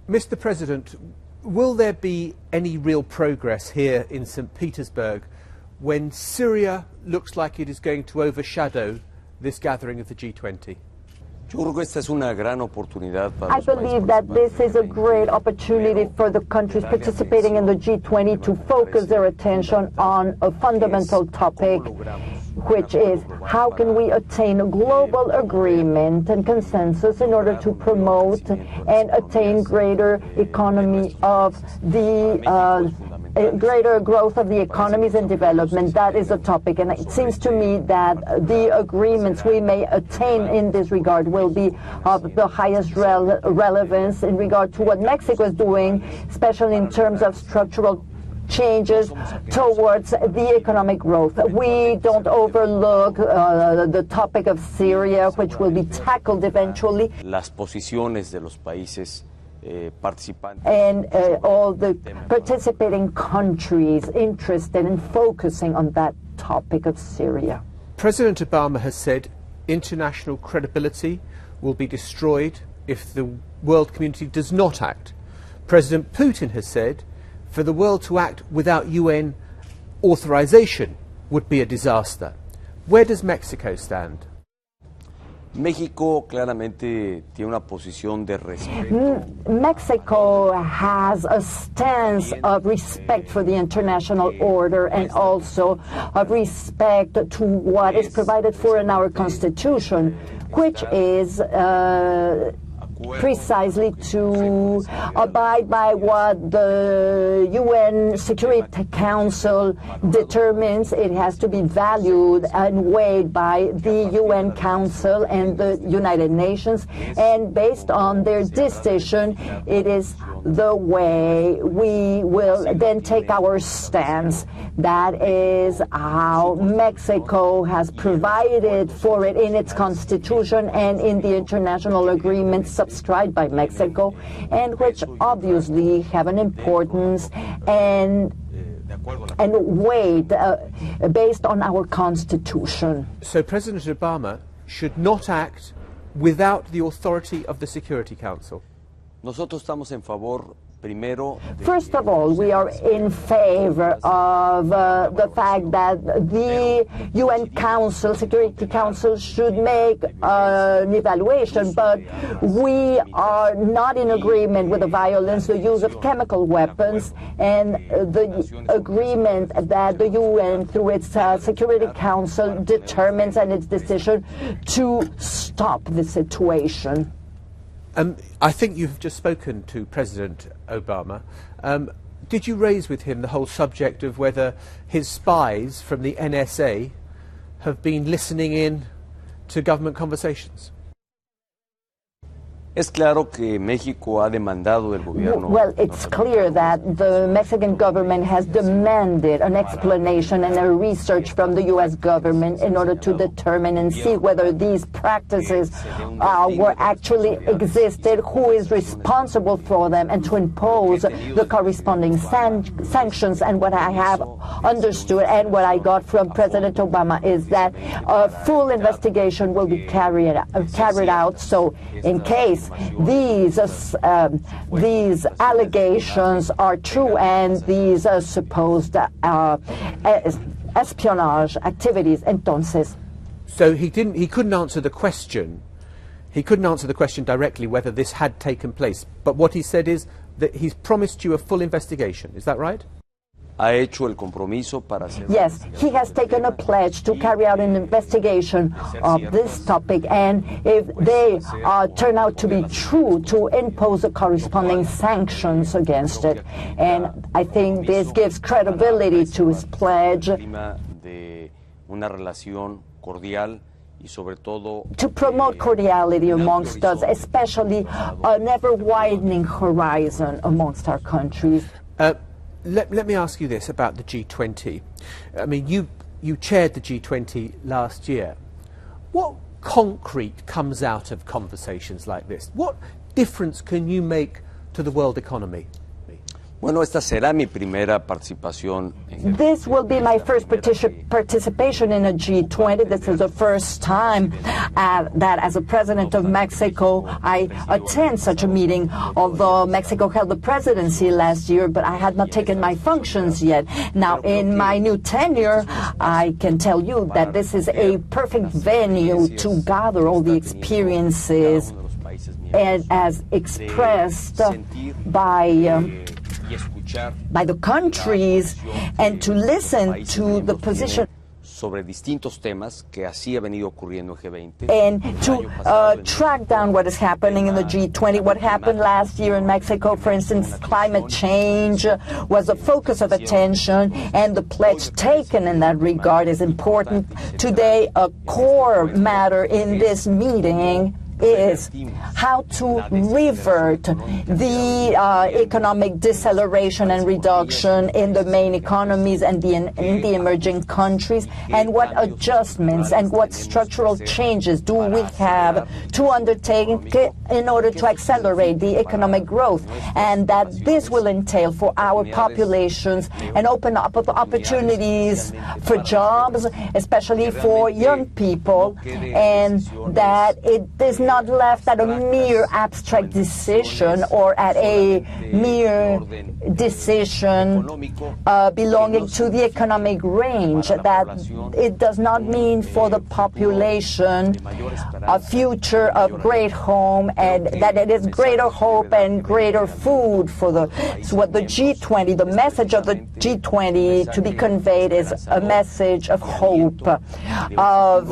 Mr. President, will there be any real progress here in St. Petersburg when Syria looks like it is going to overshadow this gathering of the G20? I believe that this is a great opportunity for the countries participating in the G20 to focus their attention on a fundamental topic, which is how can we attain a global agreement and consensus in order to promote and attain greater economy of the greater growth of the economies and development. That is a topic, and it seems to me that the agreements we may attain in this regard will be of the highest relevance in regard to what Mexico is doing, especially in terms of structural changes towards the economic growth. We don't overlook the topic of Syria, which will be tackled eventually. Las posiciones de los países and all the participating countries interested in focusing on that topic of Syria. President Obama has said international credibility will be destroyed if the world community does not act. President Putin has said for the world to act without UN authorization would be a disaster. Where does Mexico stand? México claramente tiene una posición de respeto. Mexico has a stance of respect for the international order and also of respect to what is provided for in our Constitution, which is precisely to abide by what the UN Security Council determines. It has to be valued and weighed by the UN Council and the United Nations, and based on their decision, it is the way we will then take our stance. That is how Mexico has provided for it in its constitution and in the international agreements subscribed by Mexico, and which obviously have an importance and weight based on our constitution. So President Obama should not act without the authority of the Security Council? Nosotros estamos en favor. First of all, we are in favor of the fact that the UN Council, Security Council, should make an evaluation, but we are not in agreement with the violence, the use of chemical weapons, and the agreement that the UN, through its Security Council, determines and its decision to stop the situation. I think you've just spoken to President Obama. Did you raise with him the whole subject of whether his spies from the NSA have been listening in to government conversations? Es claro que México ha demandado el gobierno. Well, it's clear that the Mexican government has demanded an explanation and a research from the U.S. government in order to determine and see whether these practices were actually existed, who is responsible for them, and to impose the corresponding sanctions. And what I have understood and what I got from President Obama is that a full investigation will be carried out. So in case these allegations are true and these supposed espionage activities, entonces. So he couldn't answer the question. He couldn't answer the question directly whether this had taken place. But what he said is that he's promised you a full investigation. Is that right? Ha hecho el compromiso para hacer. Yes, he has taken a pledge to carry out an investigation of this topic, and if they turn out to be true, to impose the corresponding sanctions against it. And I think this gives credibility to his pledge De una relación cordial y sobre todo to promote cordiality amongst us, especially an ever-widening horizon amongst our countries. Let me ask you this about the G20. I mean, you chaired the G20 last year. What concrete comes out of conversations like this? What difference can you make to the world economy? Bueno, esta será mi primera participación en This will be my first participation in a G20. This is the first time that as a president of Mexico, I attend such a meeting, although Mexico held the presidency last year, but I had not taken my functions yet. Now, in my new tenure, I can tell you that this is a perfect venue to gather all the experiences and as expressed by the countries and to listen to the position sobre distintos temas que así ha venido ocurriendo en G20 and to track down what is happening in the G20. What happened last year in Mexico, for instance, climate change was a focus of attention, and the pledge taken in that regard is important. Today, a core matter in this meeting is how to revert the economic deceleration and reduction in the main economies and in the emerging countries, and what adjustments and what structural changes do we have to undertake in order to accelerate the economic growth, and that this will entail for our populations and open up opportunities for jobs, especially for young people, and that it is not left at a mere abstract decision or at a mere decision belonging to the economic range, that it does not mean for the population a future of great home, and that it is greater hope and greater food for the, so what the G20, the message of the G20 to be conveyed is a message of hope, of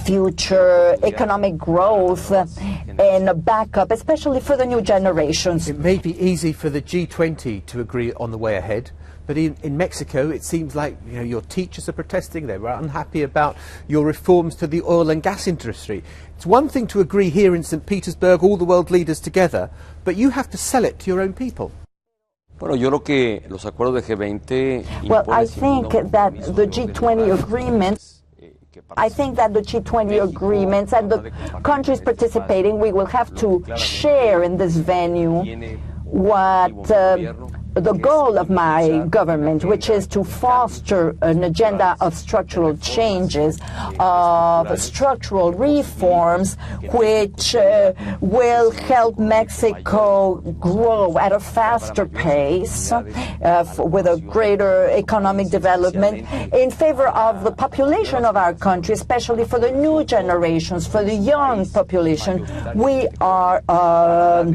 future economic growth and a backup, especially for the new generations. It may be easy for the G20 to agree on the way ahead, but in Mexico it seems like your teachers are protesting, they were unhappy about your reforms to the oil and gas industry. It's one thing to agree here in St. Petersburg, all the world leaders together, but you have to sell it to your own people. Bueno, yo creo que los acuerdos de G20 Well, I think that the G20 agreements and the countries participating, we will have to share in this venue what the goal of my government, which is to foster an agenda of structural changes, of structural reforms, which will help Mexico grow at a faster pace with a greater economic development in favor of the population of our country, especially for the new generations, for the young population. We are a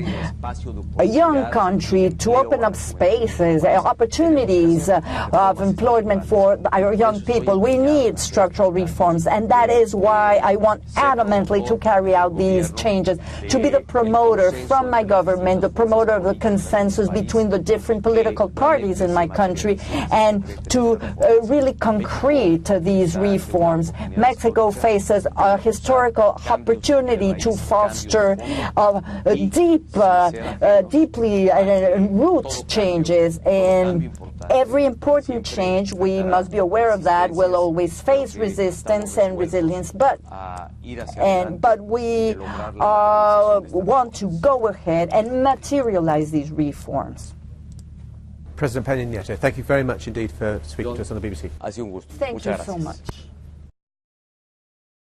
young country to open up spaces, opportunities of employment for our young people. We need structural reforms, and that is why I want adamantly to carry out these changes, to be the promoter from my government, the promoter of the consensus between the different political parties in my country, and to really concrete these reforms. Mexico faces a historical opportunity to foster deeply root changes, and every important change, we must be aware of that, will always face resistance and resilience, but we want to go ahead and materialize these reforms. President Peña Nieto, thank you very much indeed for speaking to us on the BBC. Ha sido un gusto. Thank Muchas you so gracias. much.